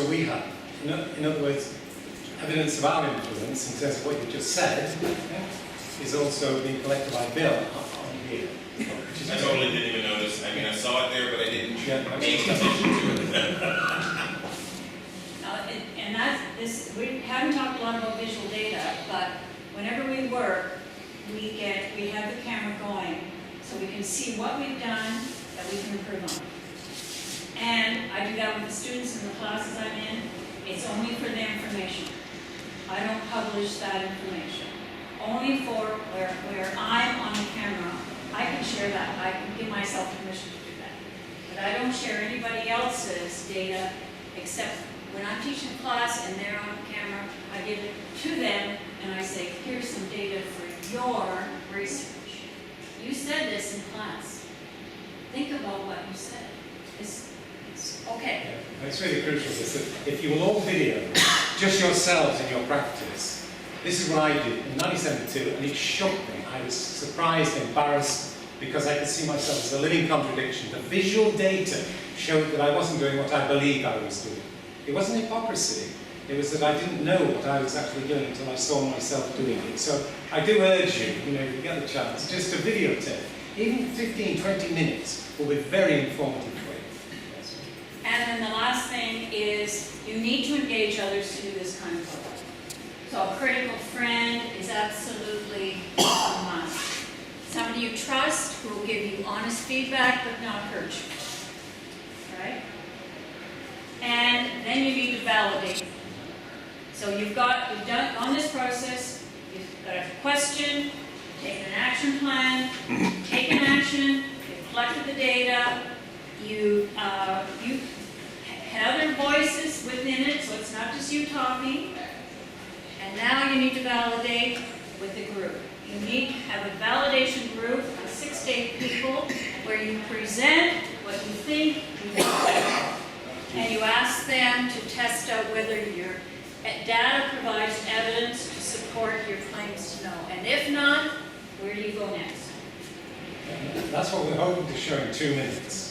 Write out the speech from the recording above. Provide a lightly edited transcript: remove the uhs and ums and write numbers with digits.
also we have. In other words, evidence of our influence in terms of what you just said is also being collected by Bill on here. I totally didn't even notice. I mean, I saw it there, but I didn't pay attention to it. And that's this. We haven't talked a lot about visual data, but whenever we work, we have the camera going, so we can see what we've done that we can improve on. And I do that with the students in the classes I'm in. It's only for their information. I don't publish that information. Only for where I'm on the camera, I can share that. I can give myself permission to do that. But I don't share anybody else's data except when I'm teaching class and they're on the camera, I give it to them and I say, here's some data for your research. You said this in class. Think about what you said. It's okay. Yeah, it's really crucial this, that if you will all video just yourselves in your practice, this is what I did in 1972, and it shocked me. I was surprised, embarrassed, because I could see myself as a living contradiction. The visual data showed that I wasn't doing what I believed I was doing. It wasn't hypocrisy. It was that I didn't know what I was actually doing until I saw myself doing it. So I do urge you, if you get the chance, just to videotape. Even 15, 20 minutes will be very informative for you. Yes. And then the last thing is you need to engage others to do this kind of work. So a critical friend is absolutely a must. Somebody you trust who will give you honest feedback but not hurt you. Right? And then you need to validate. So you've done on this process, you've got a question, taken an action plan, taken action, you've collected the data, you have other voices within it, so it's not just you talking. And now you need to validate with the group. You need to have a validation group of 6 to 8 people where you present what you think you want. And you ask them to test out whether your data provides evidence to support your claims to know. And if not, where do you go next? That's what we're hoping to show in 2 minutes.